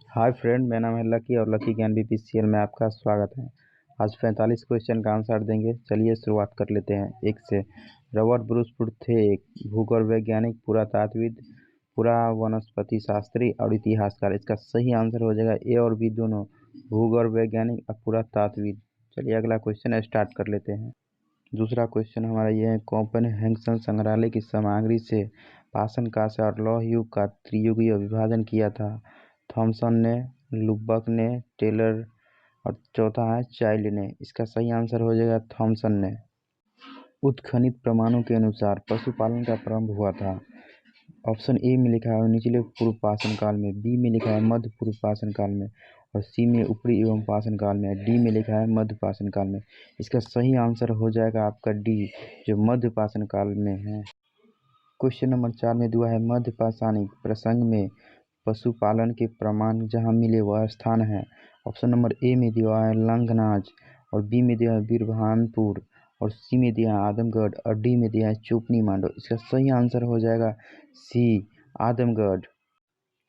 Hi friend, मेरा नाम है लकी और लकी ज्ञान बीपीसीएल में आपका स्वागत है। आज 45 क्वेश्चन का आंसर देंगे। चलिए शुरुआत कर लेते हैं एक से। रॉबर्ट ब्रूस थे एक भूगोल वैज्ञानिक, पुरातात्विद, पुरा वनस्पति शास्त्री और इतिहासकार। इसका सही आंसर हो जाएगा ए और बी दोनों, भूगोल वैज्ञानिक और पुरातात्विद। चलिए अगला क्वेश्चन स्टार्ट कर लेते हैं। दूसरा क्वेश्चन हमारा ये है, कोपेनहेगन संग्रहालय की सामग्री से पाषाण कांस्य और लौह युग का त्रियुगीय विभाजन किया था। थॉमसन ने, लुबक ने, टेलर और चौथा है चाइल्ड ने। इसका सही आंसर हो जाएगा थॉमसन ने। उत्खनित प्रमाणों के अनुसार पशुपालन का प्रारंभ हुआ था। ऑप्शन ए में लिखा है निचले पूर्व पाषाण काल में, बी में लिखा है मध्य पूर्व पाषाण काल में और सी में ऊपरी एवं पाषाण काल में, डी में लिखा है मध्य पाषाण काल में। इसका सही आंसर हो जाएगा आपका डी, जो मध्य पाषाण काल में है। क्वेश्चन नंबर 4 में दिया है, मध्य पाषाणिक प्रसंग में पशुपालन के प्रमाण जहाँ मिले वह स्थान है। ऑप्शन नंबर ए में दिया है लंगनाज और बी में दिया है बीरभानपुर और सी में दिया है आदमगढ़ और डी में दिया है चूपनी मांडो। इसका सही आंसर हो जाएगा सी, आदमगढ़।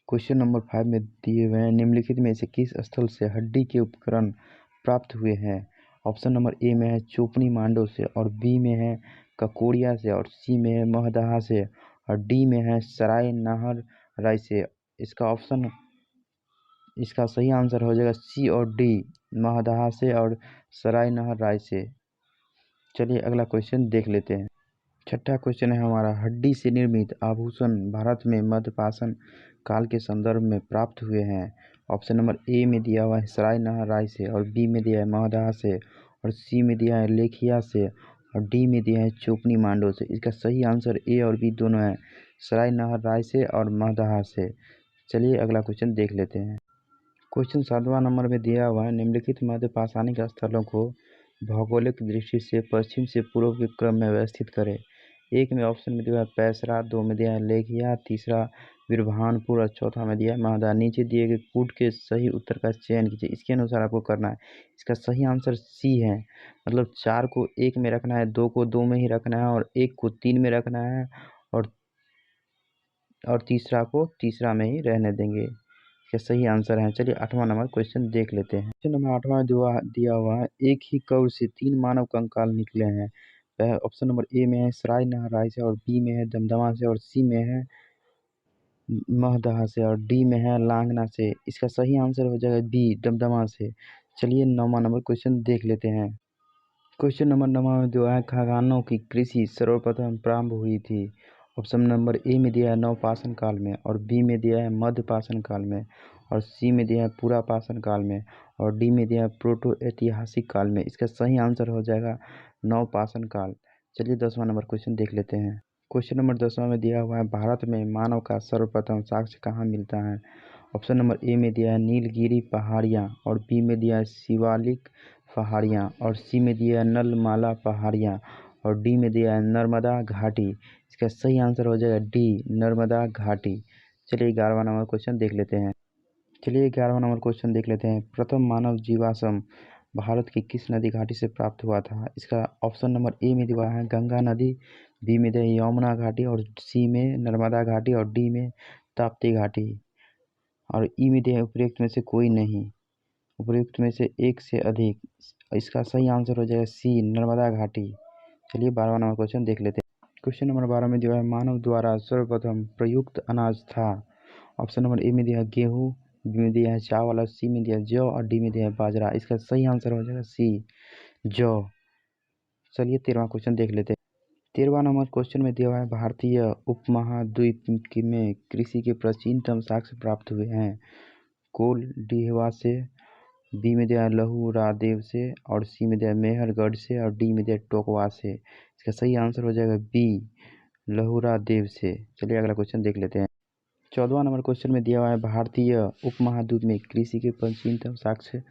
क्वेश्चन नंबर 5 में दिए हुए हैं, निम्नलिखित में से किस स्थल से हड्डी के उपकरण प्राप्त हुए हैं। ऑप्शन नंबर ए में है चूपनी मांडो से और बी में है ककोड़िया से और सी में है महदहा से और डी में है सराय नाहर राय से। इसका सही आंसर हो जाएगा सी और डी, महदहा से और सराय नाहर राय से। चलिए अगला क्वेश्चन देख लेते हैं। छठा क्वेश्चन है हमारा, हड्डी से निर्मित आभूषण भारत में मध्यपाषाण काल के संदर्भ में प्राप्त हुए हैं। ऑप्शन नंबर ए में दिया हुआ है सराय नाहर राय से और बी में दिया है महदहा से और सी में दिया है लेखिया से और डी में दिया है चोपनी मांडो से। इसका सही आंसर ए और बी दोनों है, सराय नाहर राय से और महदहा से। चलिए अगला क्वेश्चन देख लेते हैं। क्वेश्चन 7वां नंबर में दिया हुआ है, निम्नलिखित मध्यपाषाणिक स्थलों को भौगोलिक दृष्टि से पश्चिम से पूर्व के क्रम में व्यवस्थित करें। एक में ऑप्शन में दिया है पैसरा, दो में दिया है लेखिया, तीसरा बीरभानपुर और चौथा में दिया है महदा। नीचे दिए गए कूट के सही उत्तर का चयन कीजिए। इसके अनुसार आपको करना है। इसका सही आंसर सी है, मतलब 4 को 1 में रखना है, 2 को 2 में ही रखना है और 1 को 3 में रखना है और तीसरा को तीसरा में ही रहने देंगे। इसका सही आंसर है। चलिए 8वां नंबर क्वेश्चन देख लेते हैं। क्वेश्चन नंबर 8वां दिया हुआ है, एक ही कौर से 3 मानव कंकाल निकले हैं। ऑप्शन नंबर ए में है सराय नाहर राय से और बी में है दमदमा से और सी में है महदहा से और डी में है लांगना से। इसका सही आंसर हो जाएगा बी, दमदमा से। चलिए 9वां नंबर क्वेश्चन देख लेते हैं। क्वेश्चन नंबर 9 में दिया है, खाद्यान्नों की कृषि सर्वप्रथम प्रारंभ हुई थी। ऑप्शन नंबर ए में दिया है नवपाषाण काल में और बी में दिया है मध्यपाषाण काल में और सी में दिया है पुरापाषाण काल में और डी में दिया है प्रोटो ऐतिहासिक काल में। इसका सही आंसर हो जाएगा नवपाषाण काल। चलिए 10वां नंबर क्वेश्चन देख लेते हैं। क्वेश्चन नंबर 10वां में दिया हुआ है, भारत में मानव का सर्वप्रथम साक्ष्य कहाँ मिलता है। ऑप्शन नंबर ए में दिया है नीलगिरी पहाड़ियाँ और बी में दिया है शिवालिक पहाड़ियाँ और सी में दिया है नलमाला पहाड़ियाँ और डी में दिया है नर्मदा घाटी। इसका सही आंसर हो जाएगा डी, नर्मदा घाटी। चलिए 11वां नंबर क्वेश्चन देख लेते हैं। प्रथम मानव जीवाश्म भारत की किस नदी घाटी से प्राप्त हुआ था। इसका ऑप्शन नंबर ए में दिया है गंगा नदी, बी में दिया है यमुना घाटी और सी में नर्मदा घाटी और डी में ताप्ती घाटी और ई में दिया है उपयुक्त में से कोई नहीं, उपयुक्त में से एक से अधिक। इसका सही आंसर हो जाएगा सी, नर्मदा घाटी। चलिए 12वां नंबर क्वेश्चन देख लेते हैं। क्वेश्चन नंबर 12 में जो है, मानव द्वारा सर्वप्रथम प्रयुक्त अनाज था। ऑप्शन नंबर ए में दिया है गेहूँ, बी में दिया है चावल और सी में दिया है जौ और डी में दिया है बाजरा। इसका सही आंसर हो जाएगा सी, जौ। चलिए 13वां क्वेश्चन देख लेते हैं। 13वां नंबर क्वेश्चन में दिया हुआ है, भारतीय उपमहाद्वीप में कृषि के प्राचीनतम साक्ष्य प्राप्त हुए हैं। कोल डिहवा से, बी में दिया है लहुरादेव से और सी में दिया है मेहरगढ़ से और डी में दिया है टोकवा से। इसका सही आंसर हो जाएगा बी, लहुरादेव से। चलिए अगला क्वेश्चन देख लेते हैं। 14वां नंबर क्वेश्चन में दिया हुआ है, भारतीय उपमहाद्वीप में कृषि के प्राचीनतम साक्ष्य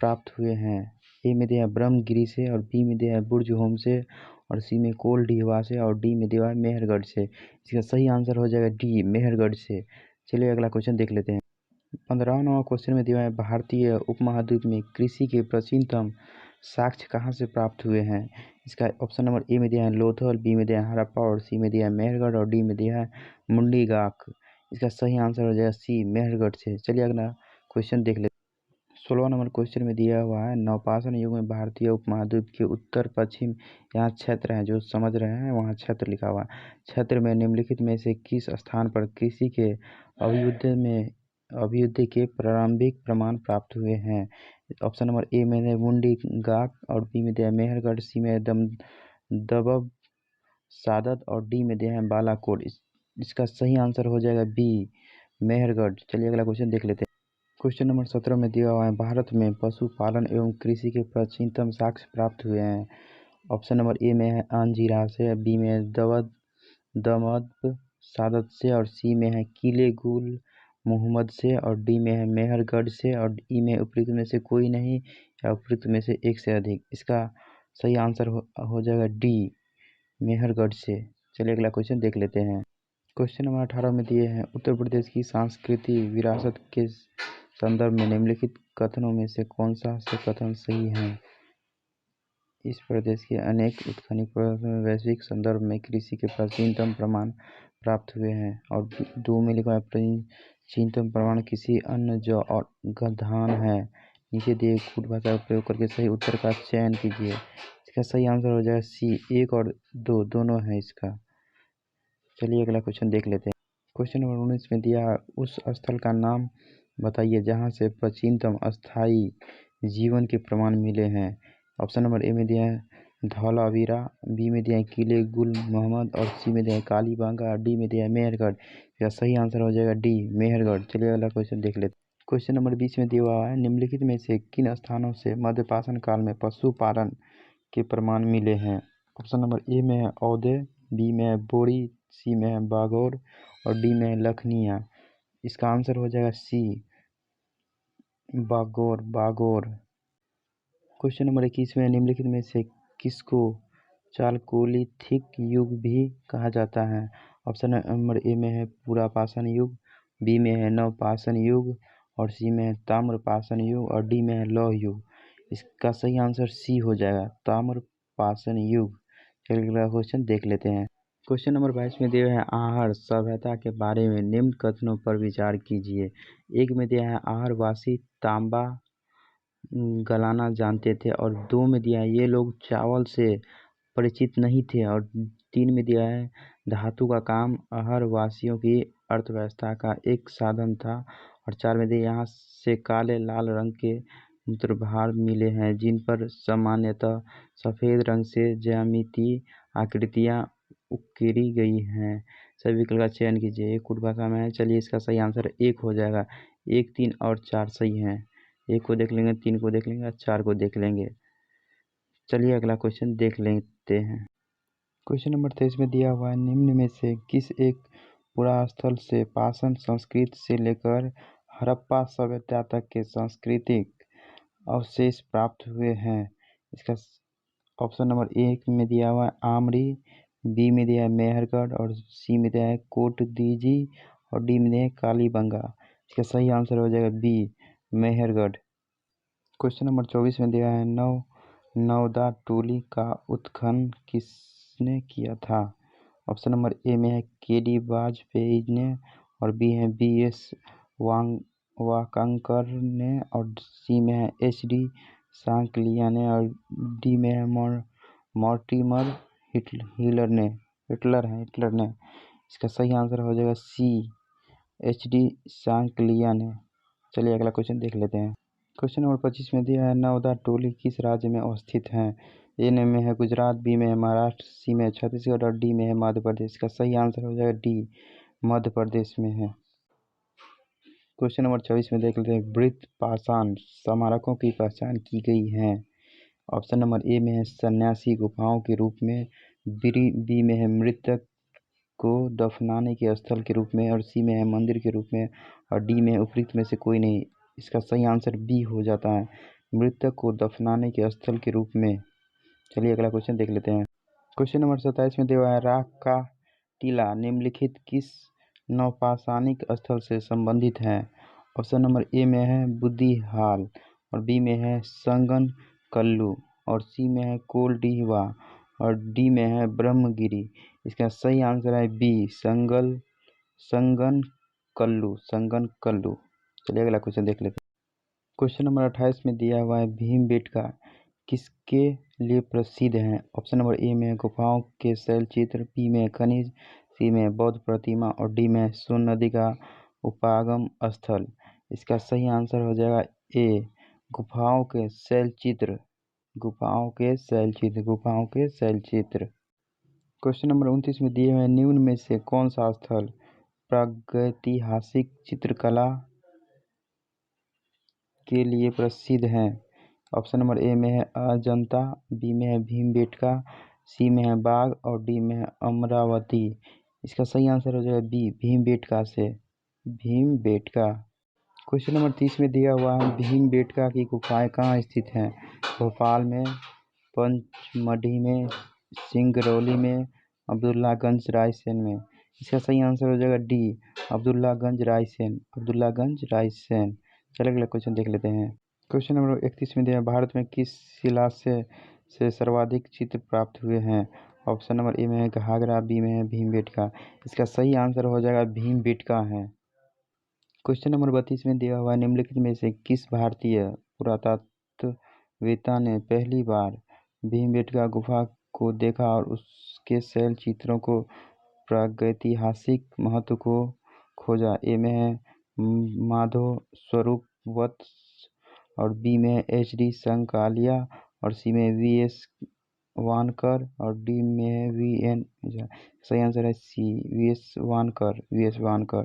प्राप्त हुए हैं। ए में दिया है ब्रह्मगिरी से और बी में दिया है बुर्जहोम से और सी में कोल डिहवा से और डी में दिया है मेहरगढ़ से। इसका सही आंसर हो जाएगा डी, मेहरगढ़ से। चलिए अगला क्वेश्चन देख लेते हैं। 15वां नंबर क्वेश्चन में दिया है, भारतीय उपमहाद्वीप में कृषि के प्राचीनतम साक्ष्य कहाँ से प्राप्त हुए हैं। इसका ऑप्शन नंबर ए में दिया है लोथल, बी में दिया है हड़प्पा और सी में दिया है मेहरगढ़ और डी में दिया है मुंडीगाक। इसका सही आंसर हो जाएगा सी, मेहरगढ़ से। चलिए अगला क्वेश्चन देख लेते हैं। 16 नंबर क्वेश्चन में दिया हुआ है, नवपाषाण युग में भारतीय उपमहाद्वीप के उत्तर पश्चिम यहाँ क्षेत्र हैं, जो समझ रहे हैं वहाँ क्षेत्र लिखा हुआ है। क्षेत्र में निम्नलिखित में से किस स्थान पर कृषि के अभ्युदय के प्रारंभिक प्रमाण प्राप्त हुए हैं? ऑप्शन नंबर ए में है मुंडी गाक, और बी में दिया है मेहरगढ़, सी में दबब सादत, और डी में दिया है बालाकोट। इसका सही आंसर हो जाएगा बी, मेहरगढ़। चलिए अगला क्वेश्चन देख लेते हैं। क्वेश्चन नंबर 17 में दिया हुआ है, भारत में पशुपालन एवं कृषि के प्राचीनतम साक्ष्य प्राप्त हुए हैं। ऑप्शन नंबर ए में है अंजीरा से, बी में है दमद सादत से, और सी में है किले गुल मोहम्मद से, और डी में है मेहरगढ़ से, और ई में उपयुक्त में से कोई नहीं या उपयुक्त में से एक से अधिक। इसका सही आंसर हो जाएगा डी, मेहरगढ़ से। चलिए अगला क्वेश्चन देख लेते हैं। क्वेश्चन नंबर 18 में दिए हैं, उत्तर प्रदेश की सांस्कृतिक विरासत के संदर्भ में निम्नलिखित कथनों में से कौन सा से कथन सही है? इस प्रदेश के अनेक उत्खनन प्रदेशों में वैश्विक संदर्भ में कृषि के प्राचीनतम प्रमाण प्राप्त हुए हैं। और दो में लिखा है, प्राचीनतम प्रमाण किसी अन्न, जौ और धान है। नीचे दिए कूट भाषा का प्रयोग करके सही उत्तर का चयन कीजिए। इसका सही आंसर हो जाएगा सी, 1 और 2 दोनों है इसका। चलिए अगला क्वेश्चन देख लेते हैं। क्वेश्चन नंबर 19 में दिया है, उस स्थल का नाम बताइए जहाँ से प्राचीनतम अस्थायी जीवन के प्रमाण मिले हैं। ऑप्शन नंबर ए में दिया है धौलावीरा, बी में दिया है किले गुल मोहम्मद, और सी में दिया है कालीबांगा, और डी में दिया है मेहरगढ़। इसका सही आंसर हो जाएगा डी, मेहरगढ़। चलिए अगला क्वेश्चन देख लेते हैं। क्वेश्चन नंबर 20 में दिया हुआ है, निम्नलिखित में से किन स्थानों से मध्यपाषाण काल में पशुपालन के प्रमाण मिले हैं? ऑप्शन नंबर ए में है औदे, बी में है बोरी, सी में है बागौर, और डी में है लखनिया। इसका आंसर हो जाएगा सी, बागौर। क्वेश्चन नंबर 21 में निम्नलिखित में से किसको चालकोलिथिक युग भी कहा जाता है? ऑप्शन नंबर ए में है पुरापाषाण युग, बी में है नवपाषाण युग, और सी में है ताम्रपाषाण युग, और डी में है लौह युग। इसका सही आंसर सी हो जाएगा, ताम्रपाषाण युग। चलिए अगला क्वेश्चन देख लेते हैं। क्वेश्चन नंबर 22 में दिया है, आहर सभ्यता के बारे में निम्न कथनों पर विचार कीजिए। एक में दिया है आहरवासी तांबा गलाना जानते थे, और 2 में दिया है ये लोग चावल से परिचित नहीं थे, और 3 में दिया है धातु का काम आहर वासियों की अर्थव्यवस्था का एक साधन था, और 4 में दिया यहाँ से काले लाल रंग के मूत्रभार मिले हैं, जिन पर सामान्यतः सफ़ेद रंग से ज्यामितीय आकृतियाँ उकेरी गई हैं। सभी विकल्प का चयन कीजिए। एक कुट भाषा में है। चलिए इसका सही आंसर 1 हो जाएगा। 1, 3 और 4 सही हैं। 1 को देख लेंगे, 3 को देख लेंगे और 4 को देख लेंगे। चलिए अगला क्वेश्चन देख लेते हैं। क्वेश्चन नंबर 23 में दिया हुआ है, निम्न में से किस एक पुरास्थल से पाषाण संस्कृति से लेकर हड़प्पा सभ्यता तक के सांस्कृतिक अवशेष प्राप्त हुए हैं? इसका ऑप्शन नंबर 1 में दिया हुआ है आमरी, बी में दिया है मेहरगढ़, और सी में दिया है कोटदीजी, और डी में दिया है कालीबंगा। इसका सही आंसर हो जाएगा बी, मेहरगढ़। क्वेश्चन नंबर 24 में दिया है, नवदा टोली का उत्खनन किसने किया था? ऑप्शन नंबर ए में है के.डी. वाजपेयी ने, और बी है बी.एस. वाकांकर ने, और सी में है एच.डी. सांकलिया ने, और डी में है मॉर्टिमर हिटलर ने। इसका सही आंसर हो जाएगा सी, एच.डी. सांकलिया ने। चलिए अगला क्वेश्चन देख लेते हैं। क्वेश्चन नंबर 25 में दिया है, नवदा टोली किस राज्य में अवस्थित है? ए में है गुजरात, बी में है महाराष्ट्र, सी में है छत्तीसगढ़, और डी में है मध्य प्रदेश। इसका सही आंसर हो जाएगा डी, मध्य प्रदेश में है। क्वेश्चन नंबर 24 में देख लेते हैं, वृत्त पाषाण स्मारकों की पहचान की गई है। ऑप्शन नंबर ए में है सन्यासी गुफाओं के रूप में, बी में है मृतक को दफनाने के स्थल के रूप में, और सी में है मंदिर के रूप में, और डी में उपयुक्त में से कोई नहीं। इसका सही आंसर बी हो जाता है, मृतक को दफनाने के स्थल के रूप में। चलिए अगला क्वेश्चन देख लेते हैं। क्वेश्चन नंबर 27 में दिया हुआ है, राख का टीला निम्नलिखित किस नवपाषाणिक स्थल से संबंधित है? ऑप्शन नंबर ए में है बुद्धिहाल, और बी में है संगन कल्लू, और सी में है कोलडीहवा, और डी में है ब्रह्मगिरी। इसका सही आंसर है बी, संगन कल्लू, संगन कल्लू। चलिए अगला क्वेश्चन देख लेते हैं। क्वेश्चन नंबर 28 में दिया हुआ है भीमबेटका किसके लिए प्रसिद्ध है? ऑप्शन नंबर ए में गुफाओं के शैल चित्र, बी में खनिज, सी में बौद्ध प्रतिमा और डी में सोन नदी का उपागम स्थल। इसका सही आंसर हो जाएगा ए, गुफाओं के शैल चित्र, गुफाओं के शैल चित्र, गुफाओं के शैल चित्र। क्वेश्चन नंबर 29 में दिए हुए निम्न में से कौन सा स्थल प्रागैतिहासिक चित्रकला के लिए प्रसिद्ध है? ऑप्शन नंबर ए में है अजंता, बी में है भीमबेटका, सी में है बाघ और डी में है अमरावती। इसका सही आंसर हो जाएगा बी, भीमबेटका से, भीमबेटका। क्वेश्चन नंबर 30 में दिया हुआ है भीमबेटका की गुफाएं कहाँ स्थित हैं? भोपाल में, पंचमढ़ी में, सिंगरौली में, अब्दुल्लागंज रायसेन में। इसका सही आंसर हो जाएगा डी, अब्दुल्लागंज रायसेन, अब्दुल्लागंज रायसेन। चलिए अगला क्वेश्चन देख लेते हैं। क्वेश्चन नंबर 31 में दिया है भारत में किस शिलान्यास से सर्वाधिक चित्र प्राप्त हुए हैं? ऑप्शन नंबर ए में है घाघरा, बी में है भीमबेटका। इसका सही आंसर हो जाएगा भीमबेटका है। क्वेश्चन नंबर 32 में दिया हुआ निम्नलिखित में से किस भारतीय पुरातत्ववेत्ता ने पहली बार भीमबेटका गुफा को देखा और उसके शैल चित्रों को प्रागैतिहासिक महत्व को खोजा? ए में है माधव स्वरूप वत्स और बी में है एच.डी. संकालिया और सी में वी.एस. वानकर और डी में है वी.एन. सही आंसर है C, V S. Wankar, V S. Wankar.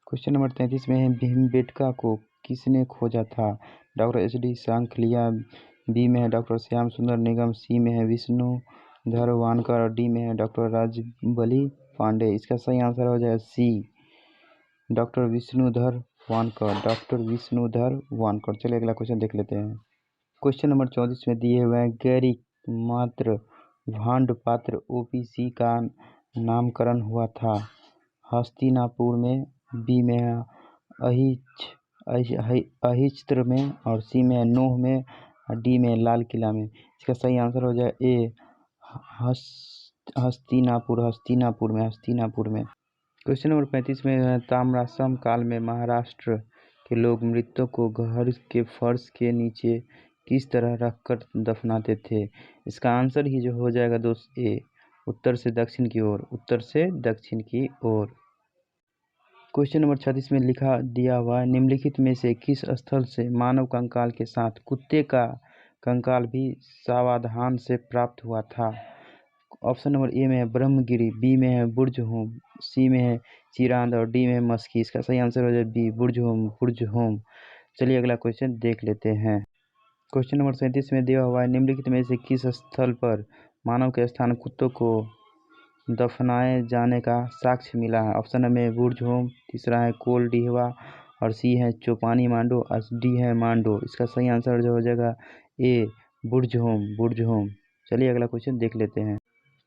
Question number 33 में है भीमबेटका को किसने खोजा था? Doctor HD. सांखलिया, बी में है डॉक्टर श्याम सुंदर निगम, सी में है विष्णुधर वानकर और डी में है डॉक्टर राजबली पांडे। इसका सही आंसर हो जाएगा सी, डॉक्टर विष्णुधर वानकर, डॉक्टर विष्णुधर वानकर। चलिए अगला क्वेश्चन देख लेते हैं। क्वेश्चन नंबर 34 में दिए हुए हैं गैरिक मात्र भांड पात्र ओपीसी का नामकरण हुआ था? हस्तिनापुर में, बी में है अहिच्त्र में और सी में है नोह में और डी में लाल किला में। इसका सही आंसर हो जाए ए, हस्तिनापुर, हस्तिनापुर में, हस्तिनापुर में। क्वेश्चन नंबर 35 में है ताम्रसम काल में महाराष्ट्र के लोग मृतकों को घर के फर्श के नीचे किस तरह रखकर दफनाते थे? इसका आंसर ही जो हो जाएगा दोस्त ए, उत्तर से दक्षिण की ओर, उत्तर से दक्षिण की ओर। क्वेश्चन नंबर 36 में लिखा दिया हुआ है निम्नलिखित में से किस स्थल से मानव कंकाल के साथ कुत्ते का कंकाल भी सावधान से प्राप्त हुआ था? ऑप्शन नंबर ए में है ब्रह्मगिरी, बी में है बुर्जहोम, सी में है चिरांद और डी में है मस्की। इसका सही आंसर हो जाए बी, बुर्जहोम, बुर्जहोम। चलिए अगला क्वेश्चन देख लेते हैं। क्वेश्चन नंबर 37 में दिया हुआ है निम्नलिखित में से किस स्थल पर मानव के स्थान कुत्तों को दफनाए जाने का साक्ष्य मिला है? ऑप्शन नंबर है बुर्जहोम, तीसरा है कोल डिहवा और सी है चोपानी मांडो और डी है मांडो। इसका सही आंसर जो हो जाएगा ए, बुर्जहोम, बुर्जहोम। चलिए अगला क्वेश्चन देख लेते हैं।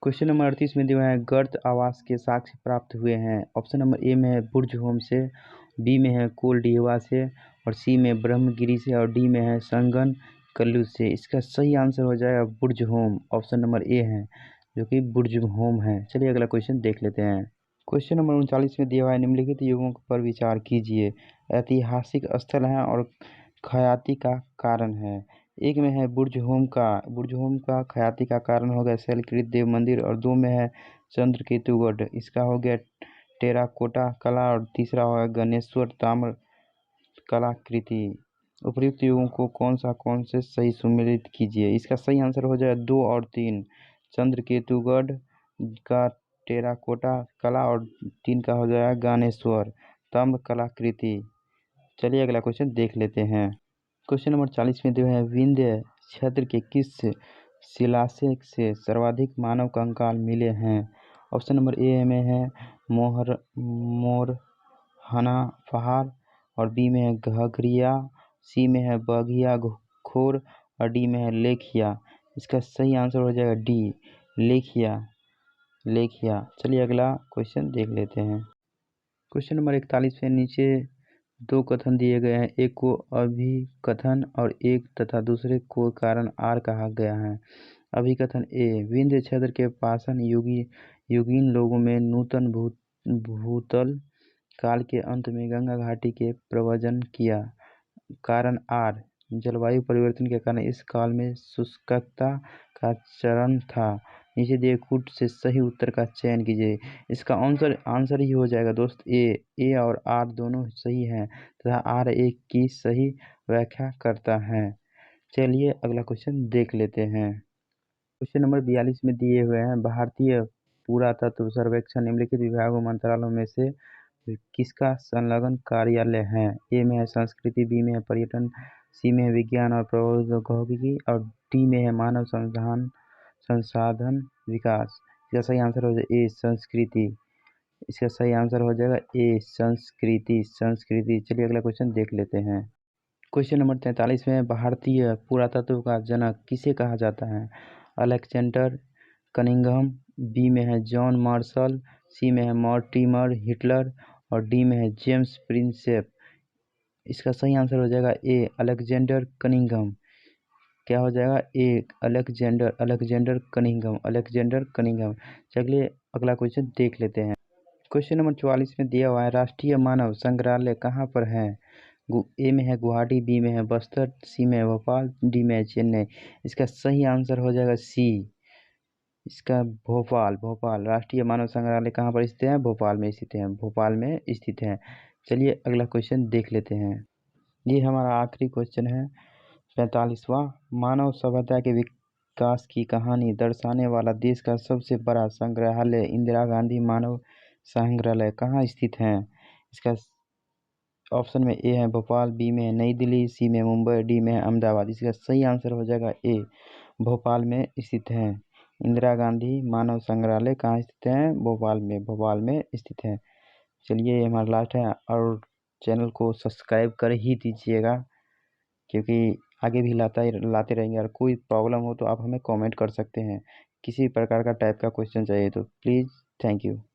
क्वेश्चन नंबर 38 में दिया है गर्त आवास के साक्ष्य प्राप्त हुए हैं? ऑप्शन नंबर ए में है बुर्जहोम से, बी में है कोल डिहवा से और सी में ब्रह्मगिरी से और डी में है संगन कल्लू से। इसका सही आंसर हो जाएगा बुर्जहोम, ऑप्शन नंबर ए है जो कि बुर्जहोम है। चलिए अगला क्वेश्चन देख लेते हैं। क्वेश्चन नंबर 39 में दिया हुआ है निम्नलिखित युगों पर विचार कीजिए। ऐतिहासिक स्थल है और ख्याति का कारण है। एक में है बुर्जहोम का ख्याति का कारण हो गया शैलकृत देव मंदिर और दो में है चंद्रकेतुगढ़, इसका हो गया टेराकोटा कला और तीसरा हो गया गणेश्वर ताम्र कलाकृति। उपर्युक्त युगों को कौन से सही सम्मिलित कीजिए? इसका सही आंसर हो जाए 2 और 3, चंद्रकेतुगढ़ का टेराकोटा कला और 3 का हो जाएगा गणेश्वर ताम्र कलाकृति। चलिए अगला क्वेश्चन देख लेते हैं। क्वेश्चन नंबर 40 में जो है विंध्य क्षेत्र के किस शिलालेख से सर्वाधिक मानव कंकाल मिले हैं? ऑप्शन नंबर ए में है मोरहना पहाड़ और बी में है घघरिया, सी में है बघिया खोर और डी में है लेखिया। इसका सही आंसर हो जाएगा डी, लेखिया, लेखिया। चलिए अगला क्वेश्चन देख लेते हैं। क्वेश्चन नंबर 41 में नीचे 2 कथन दिए गए हैं, एक को अभिकथन और एक तथा दूसरे को कारण आर कहा गया है। अभिकथन ए, विंध्य क्षेत्र के पाषाण युगीन लोगों में नूतन भूतल काल के अंत में गंगा घाटी के प्रव्रजन किया। कारण आर, जलवायु परिवर्तन के कारण इस काल में शुष्कता का चरण था। नीचे दिए कूट से सही उत्तर का चयन कीजिए। इसका आंसर ही हो जाएगा दोस्त ए और आर दोनों सही हैं तथा आर एक की सही व्याख्या करता है। चलिए अगला क्वेश्चन देख लेते हैं। क्वेश्चन नंबर 42 में दिए हुए हैं, भारतीय पुरातत्व सर्वेक्षण निम्नलिखित विभागों मंत्रालयों में से किसका संलग्न कार्यालय है। ए में है संस्कृति, बी में है पर्यटन, सी में है विज्ञान और प्रौद्योगिकी और डी में है मानव संसाधन विकास। इसका सही आंसर हो जाएगा ए संस्कृति। इसका सही आंसर हो जाएगा ए संस्कृति। चलिए अगला क्वेश्चन देख लेते हैं। क्वेश्चन नंबर 43 में भारतीय पुरातत्व का जनक किसे कहा जाता है। अलेक्जेंडर कनिंघम, बी में है जॉन मार्शल, सी में है मॉर्टिमर हिटलर और डी में है जेम्स प्रिंसेप। इसका सही आंसर हो जाएगा ए अलेक्जेंडर कनिंघम। क्या हो जाएगा ए अलेक्जेंडर कनिंघम। चलिए अगला क्वेश्चन देख लेते हैं। क्वेश्चन नंबर 44 में दिया हुआ है, राष्ट्रीय मानव संग्रहालय कहाँ पर है। ए में है गुवाहाटी, बी में है बस्तर, सी में है भोपाल, डी में है चेन्नई। इसका सही आंसर हो जाएगा सी, इसका भोपाल। राष्ट्रीय मानव संग्रहालय कहाँ पर स्थित है, भोपाल में स्थित है। चलिए अगला क्वेश्चन देख लेते हैं। ये हमारा आखिरी क्वेश्चन है 45वां, मानव सभ्यता के विकास की कहानी दर्शाने वाला देश का सबसे बड़ा संग्रहालय इंदिरा गांधी मानव संग्रहालय कहाँ स्थित है। इसका ऑप्शन में ए है भोपाल, बी में है नई दिल्ली, सी में मुंबई, डी में है अहमदाबाद। इसका सही आंसर हो जाएगा ए भोपाल में स्थित है। इंदिरा गांधी मानव संग्रहालय कहाँ स्थित है, भोपाल में स्थित है। चलिए ये हमारा लास्ट है और चैनल को सब्सक्राइब कर ही दीजिएगा क्योंकि आगे भी लाते रहेंगे। और कोई प्रॉब्लम हो तो आप हमें कमेंट कर सकते हैं। किसी प्रकार का टाइप का क्वेश्चन चाहिए तो प्लीज़। Thank you.